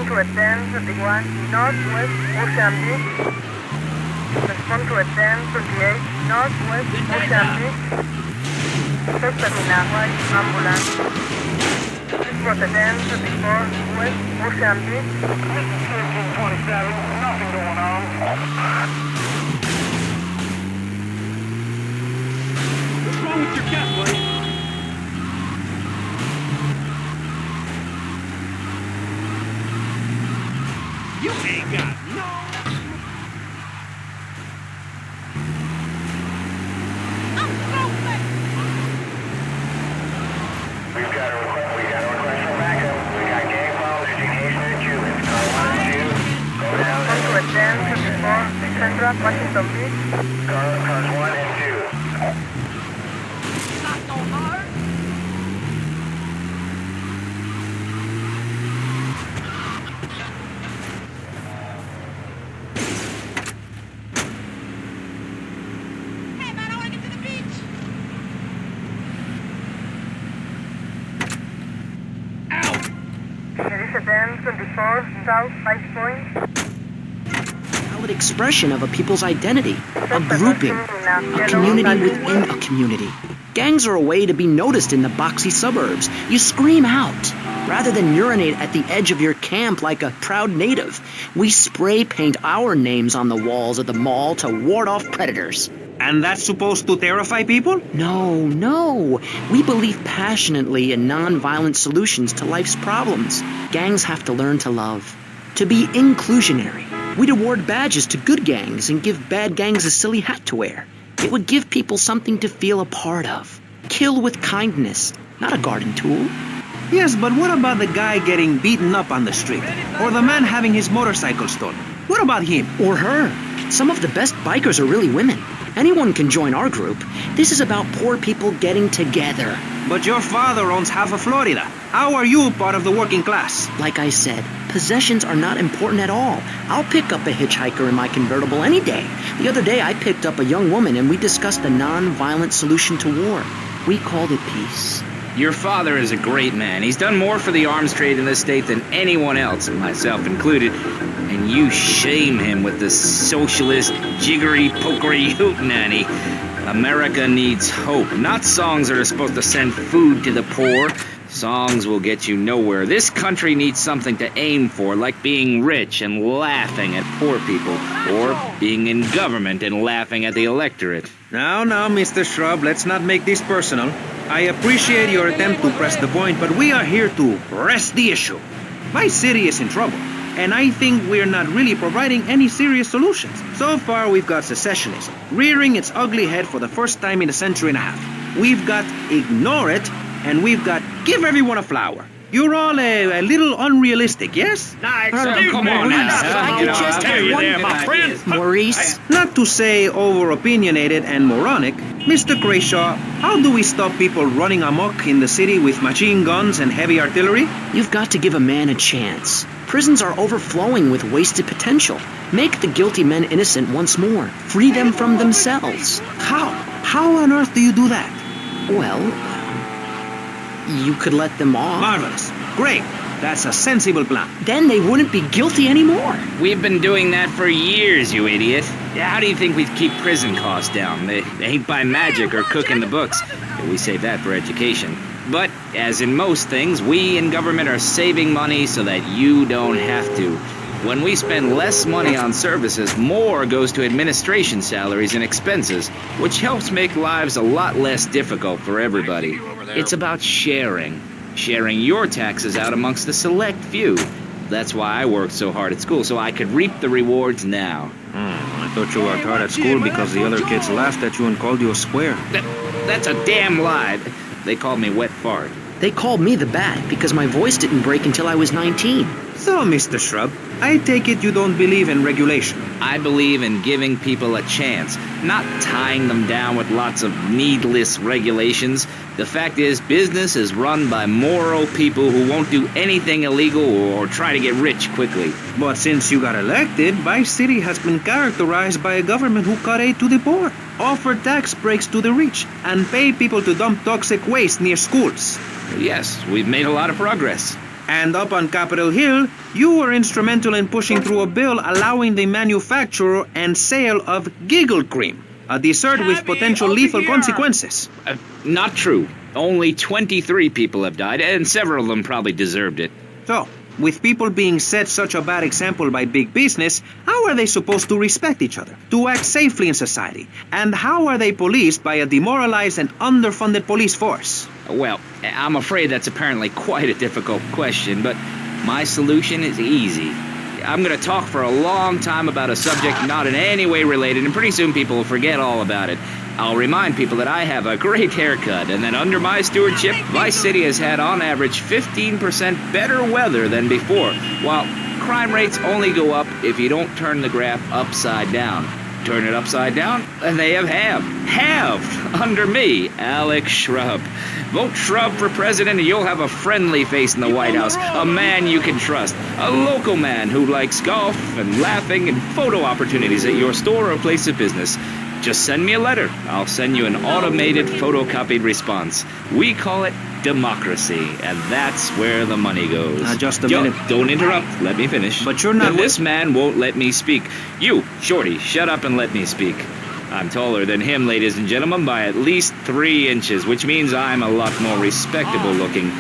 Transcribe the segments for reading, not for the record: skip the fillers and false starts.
Respond to a 1021 Northwest Ocean Beach. Respond to a 1028 Northwest Ocean Beach. First Terminal White Ambulance. Report a 1024 West Ocean Beach. This is 1327, nothing going on. What's wrong with your cat, buddy? You ain't got no... We got a request for backup. We got gang problems, education, and Cubans. Car 1 and 2. Go down. Come to a 1054 Central Washington Beach. Cars 1 and 2. Not so hard. Hey man, I wanna get to the beach! It is a 1024 South 5 Point. Valid expression of a people's identity, a grouping, a community within a community. Gangs are a way to be noticed in the boxy suburbs. You scream out. Rather than urinate at the edge of your camp like a proud native, we spray paint our names on the walls of the mall to ward off predators. And that's supposed to terrify people? No. We believe passionately in non-violent solutions to life's problems. Gangs have to learn to love, to be inclusionary. We'd award badges to good gangs and give bad gangs a silly hat to wear. It would give people something to feel a part of. Kill with kindness, not a garden tool. Yes, but what about the guy getting beaten up on the street? Or the man having his motorcycle stolen? What about him? Or her. Some of the best bikers are really women. Anyone can join our group. This is about poor people getting together. But your father owns half of Florida. How are you part of the working class? Like I said, possessions are not important at all. I'll pick up a hitchhiker in my convertible any day. The other day I picked up a young woman and we discussed a non-violent solution to war. We called it peace. Your father is a great man. He's done more for the arms trade in this state than anyone else, myself included. And you shame him with this socialist, jiggery-pokery hootenanny. America needs hope, not songs that are supposed to send food to the poor. Songs will get you nowhere. This country needs something to aim for, like being rich and laughing at poor people, or being in government and laughing at the electorate. Now, Mr. Shrub, let's not make this personal. I appreciate your attempt to press the point, but we are here to rest the issue. My city is in trouble, and I think we're not really providing any serious solutions. So far, we've got secessionism, rearing its ugly head for the first time in a century and a half. We've got ignore it, and we've got give everyone a flower. You're all a little unrealistic, yes? Come on now. I could just have one my friend. Maurice. Not to say over-opinionated and moronic, Mr. Grayshaw, how do we stop people running amok in the city with machine guns and heavy artillery? You've got to give a man a chance. Prisons are overflowing with wasted potential. Make the guilty men innocent once more. Free them from themselves. How? How on earth do you do that? Well, you could let them off. Marvelous. Great. That's a sensible plan. Then they wouldn't be guilty anymore. We've been doing that for years, you idiot. How do you think we'd keep prison costs down? They ain't by magic or cooking the books. We save that for education. But, as in most things, we in government are saving money so that you don't have to. When we spend less money on services, more goes to administration salaries and expenses, which helps make lives a lot less difficult for everybody. It's about sharing. Sharing your taxes out amongst the select few. That's why I worked so hard at school, so I could reap the rewards now. I thought you worked hard at school because the other kids laughed at you and called you a square. That's a damn lie. They called me wet fart. They called me the Bat because my voice didn't break until I was 19. So, Mr. Shrub, I take it you don't believe in regulation. I believe in giving people a chance, not tying them down with lots of needless regulations. The fact is, business is run by moral people who won't do anything illegal or try to get rich quickly. But since you got elected, Vice City has been characterized by a government who cut aid to the poor, offer tax breaks to the rich, and pay people to dump toxic waste near schools. Yes, we've made a lot of progress. And up on Capitol Hill, you were instrumental in pushing through a bill allowing the manufacture and sale of Giggle Cream, a dessert with Cabby, potential over lethal here. consequences. Not true. Only 23 people have died, and several of them probably deserved it. So, with people being set such a bad example by big business, how are they supposed to respect each other, to act safely in society? And how are they policed by a demoralized and underfunded police force? Well, I'm afraid that's apparently quite a difficult question, but my solution is easy. I'm going to talk for a long time about a subject not in any way related, and pretty soon people will forget all about it. I'll remind people that I have a great haircut, and that under my stewardship, Vice City has had on average 15% better weather than before, while crime rates only go up if you don't turn the graph upside down. Turn it upside down, and they have halved under me, Alex Shrub. Vote Shrub for president and you'll have a friendly face in the White House, a man you can trust, a local man who likes golf and laughing and photo opportunities at your store or place of business. Just send me a letter. I'll send you an automated photocopied response. We call it democracy, and that's where the money goes. Just a minute. Don't interrupt. Let me finish. But you're not... And this man won't let me speak. You, Shorty, shut up and let me speak. I'm taller than him, ladies and gentlemen, by at least 3 inches, which means I'm a lot more respectable looking.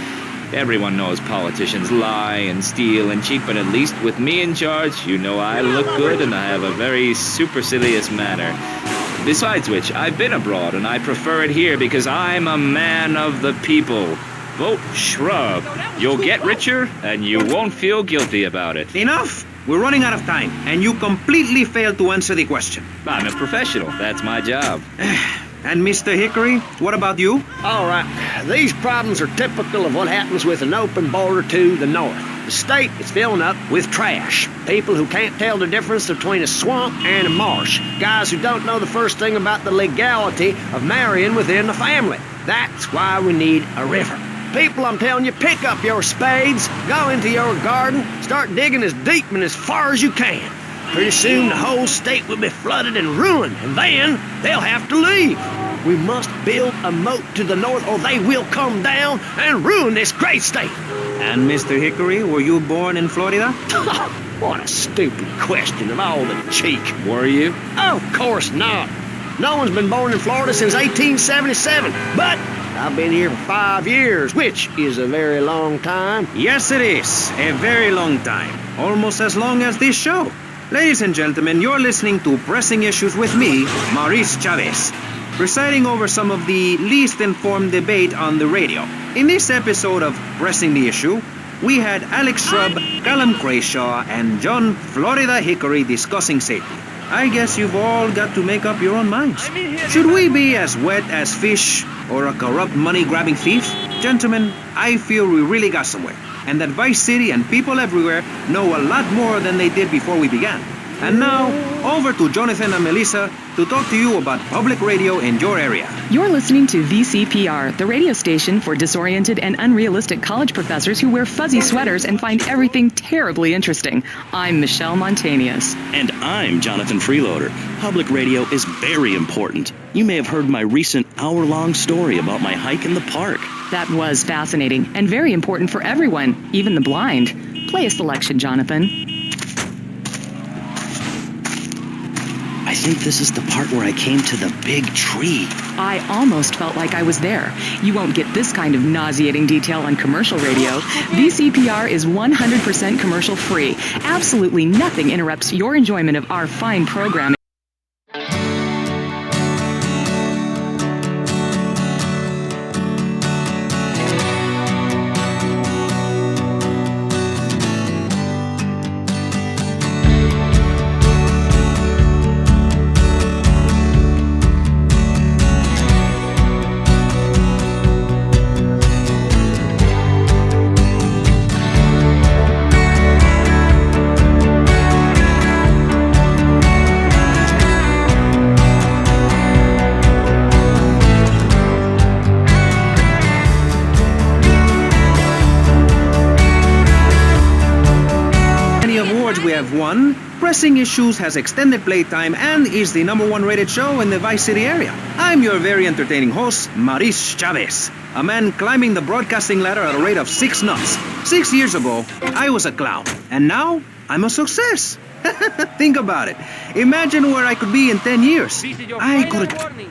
Everyone knows politicians lie and steal and cheat, but at least with me in charge, you know I look good and I have a very supercilious manner. Besides which, I've been abroad and I prefer it here because I'm a man of the people. Vote Shrub. You'll get richer and you won't feel guilty about it. Enough! We're running out of time, and you completely failed to answer the question. I'm a professional. That's my job. And Mr. Hickory, what about you? All right, these problems are typical of what happens with an open border to the north. The state is filling up with trash. People who can't tell the difference between a swamp and a marsh. Guys who don't know the first thing about the legality of marrying within the family. That's why we need a river. People, I'm telling you, pick up your spades, go into your garden, start digging as deep and as far as you can. Pretty soon the whole state will be flooded and ruined, and then they'll have to leave. We must build a moat to the north or they will come down and ruin this great state. And Mr. Hickory, were you born in Florida? What a stupid question of all the cheek. Were you? Of course not. No one's been born in Florida since 1877, but I've been here for 5 years, which is a very long time. Yes, it is. A very long time. Almost as long as this show. Ladies and gentlemen, you're listening to Pressing Issues with me, Maurice Chavez, presiding over some of the least informed debate on the radio. In this episode of Pressing the Issue, we had Alex Shrub, Callum Crayshaw, and John Florida Hickory discussing safety. I guess you've all got to make up your own minds. Should we be as wet as fish or a corrupt money-grabbing thief? Gentlemen, I feel we really got somewhere, and that Vice City and people everywhere know a lot more than they did before we began. And now, over to Jonathan and Melissa to talk to you about public radio in your area. You're listening to VCPR, the radio station for disoriented and unrealistic college professors who wear fuzzy sweaters and find everything terribly interesting. I'm Michelle Montanius. And I'm Jonathan Freeloader. Public radio is very important. You may have heard my recent hour-long story about my hike in the park. That was fascinating and very important for everyone, even the blind. Play a selection, Jonathan. I think this is the part where I came to the big tree. I almost felt like I was there. You won't get this kind of nauseating detail on commercial radio. VCPR is 100% commercial free. Absolutely nothing interrupts your enjoyment of our fine programming. Pressing Issues has extended playtime and is the #1 rated show in the Vice City area. I'm your very entertaining host, Maurice Chavez, a man climbing the broadcasting ladder at a rate of 6 knots. 6 years ago, I was a clown, and now I'm a success. Think about it. Imagine where I could be in 10 years. This is your I final could... warning.